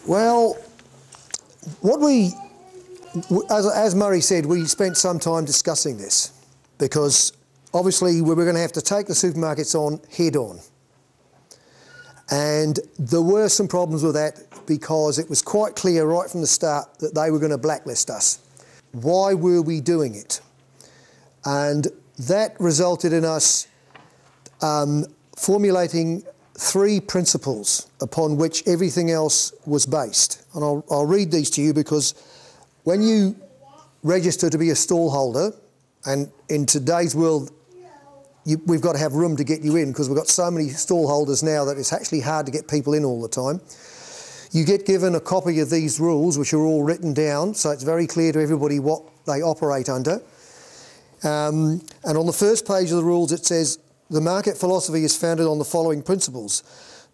Well, what as Murray said, we spent some time discussing this because obviously we were going to have to take the supermarkets on head on. And there were some problems with that because it was quite clear right from the start that they were going to blacklist us. Why were we doing it? And that resulted in us formulating 3 principles upon which everything else was based. And I'll read these to you because when you register to be a stallholder, and in today's world, we've got to have room to get you in because we've got so many stallholders now that it's actually hard to get people in all the time. You get given a copy of these rules, which are all written down, so it's very clear to everybody what they operate under. And on the first page of the rules it says, the market philosophy is founded on the following principles.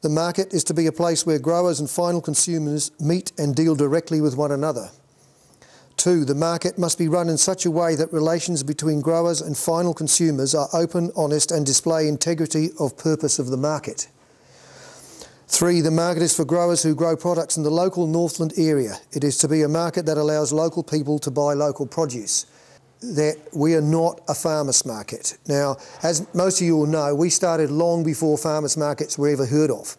The market is to be a place where growers and final consumers meet and deal directly with one another. 2, the market must be run in such a way that relations between growers and final consumers are open, honest and display integrity of purpose of the market. 3, the market is for growers who grow products in the local Northland area. It is to be a market that allows local people to buy local produce. That we are not a farmers market. Now, as most of you will know, we started long before farmers markets were ever heard of.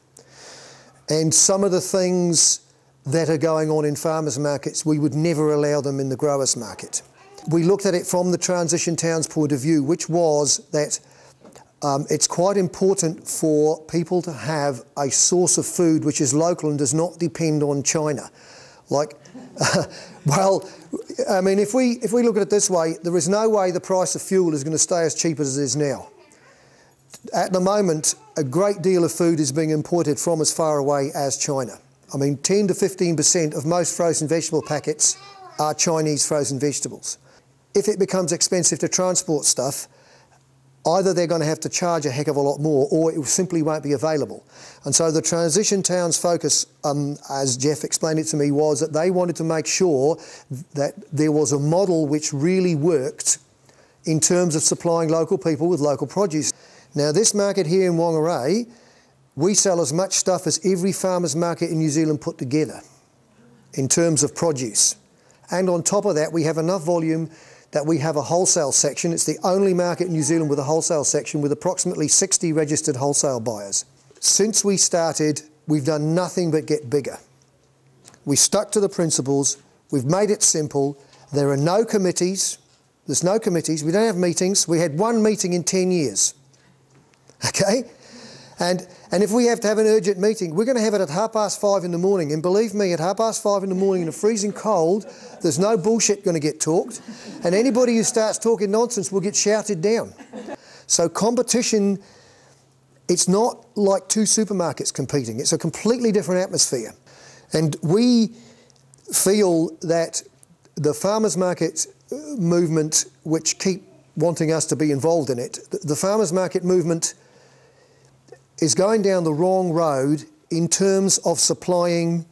And some of the things that are going on in farmers markets, we would never allow them in the growers market. We looked at it from the transition towns point of view, which was that it's quite important for people to have a source of food which is local and does not depend on China. Like, well, I mean, if we look at it this way, there is no way the price of fuel is going to stay as cheap as it is now. At the moment, a great deal of food is being imported from as far away as China. I mean, 10 to 15% of most frozen vegetable packets are Chinese frozen vegetables. If it becomes expensive to transport stuff, either they're going to have to charge a heck of a lot more or it simply won't be available. And so the transition town's focus, as Jeff explained it to me, was that they wanted to make sure that there was a model which really worked in terms of supplying local people with local produce. Now this market here in Whangarei, we sell as much stuff as every farmer's market in New Zealand put together in terms of produce. And on top of that, we have enough volume that we have a wholesale section. It's the only market in New Zealand with a wholesale section with approximately 60 registered wholesale buyers. Since we started, we've done nothing but get bigger. We stuck to the principles, we've made it simple, there are no committees, there's no committees, we don't have meetings, we had 1 meeting in 10 years, okay? And if we have to have an urgent meeting, we're going to have it at 5:30 in the morning. And believe me, at 5:30 in the morning in a freezing cold, there's no bullshit going to get talked. And anybody who starts talking nonsense will get shouted down. So competition, it's not like 2 supermarkets competing. It's a completely different atmosphere. And we feel that the farmers market movement, which keep wanting us to be involved in it, the farmers market movement is going down the wrong road in terms of supplying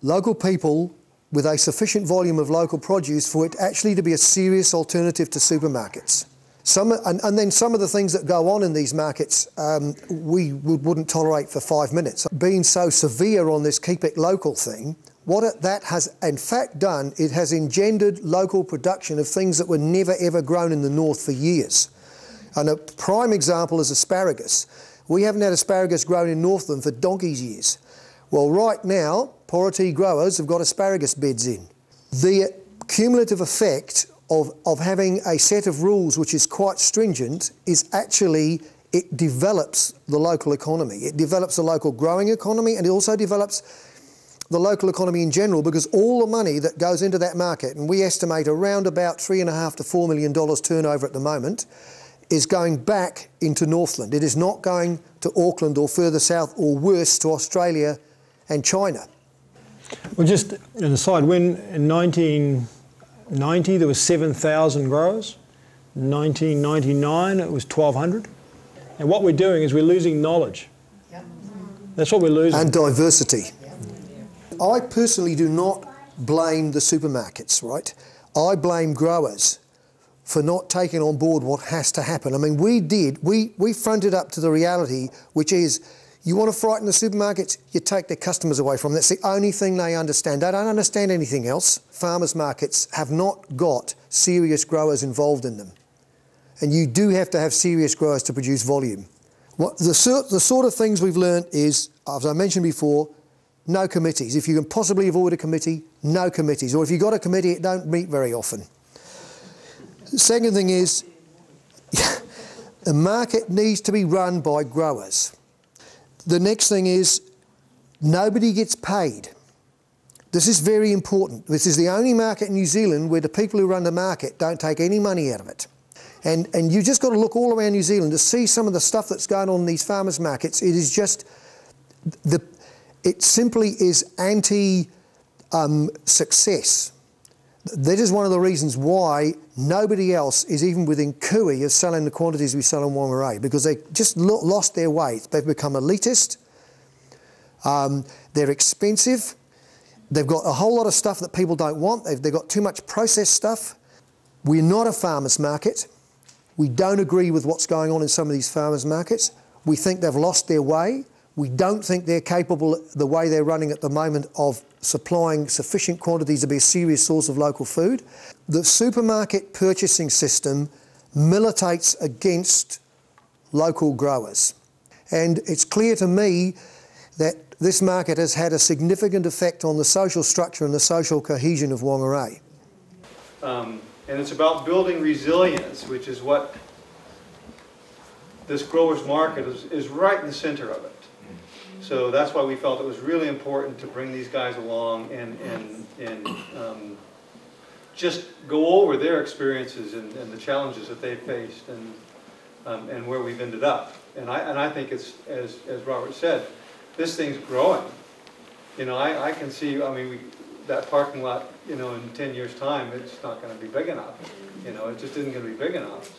local people with a sufficient volume of local produce for it actually to be a serious alternative to supermarkets. And then some of the things that go on in these markets we wouldn't tolerate for 5 minutes. Being so severe on this keep it local thing, that has in fact done, it has engendered local production of things that were never ever grown in the north for years. And a prime example is asparagus. We haven't had asparagus grown in Northland for donkey's years. Well, right now, Porotee growers have got asparagus beds in. The cumulative effect of having a set of rules which is quite stringent is actually, it develops the local economy. It develops the local growing economy and it also develops the local economy in general because all the money that goes into that market, and we estimate around about $3.5 to $4 million turnover at the moment, is going back into Northland. It is not going to Auckland or further south or worse to Australia and China. Well, just an aside, when in 1990 there was 7,000 growers, in 1999 it was 1,200. And what we're doing is we're losing knowledge. That's what we're losing. And diversity. I personally do not blame the supermarkets, right? I blame growers for not taking on board what has to happen. I mean, we fronted up to the reality, which is You want to frighten the supermarkets? You take their customers away from them. That's the only thing they understand. They don't understand anything else. Farmers markets have not got serious growers involved in them. And you do have to have serious growers to produce volume. The sort of things we've learned is, as I mentioned before, no committees. If you can possibly avoid a committee, no committees. Or if you've got a committee, it don't meet very often. The second thing is, the market needs to be run by growers. The next thing is, nobody gets paid. This is very important. This is the only market in New Zealand where the people who run the market don't take any money out of it. And you just got to look all around New Zealand to see some of the stuff that's going on in these farmers' markets. It is just, it simply is anti-success. That is one of the reasons why nobody else is even within cooey of selling the quantities we sell in Whangarei, because they just lost their way. They've become elitist. They're expensive. They've got a whole lot of stuff that people don't want. They've got too much processed stuff. We're not a farmers' market. We don't agree with what's going on in some of these farmers' markets. We think they've lost their way. We don't think they're capable, the way they're running at the moment, of supplying sufficient quantities to be a serious source of local food. The supermarket purchasing system militates against local growers. And it's clear to me that this market has had a significant effect on the social structure and the social cohesion of Whangarei. And it's about building resilience, which is what this growers market is right in the center of it. So that's why we felt it was really important to bring these guys along and just go over their experiences and the challenges that they've faced and where we've ended up. And I think it's, as Robert said, this thing's growing. You know, I can see, I mean, that parking lot, you know, in 10 years' time, it's not going to be big enough. You know, it just isn't going to be big enough.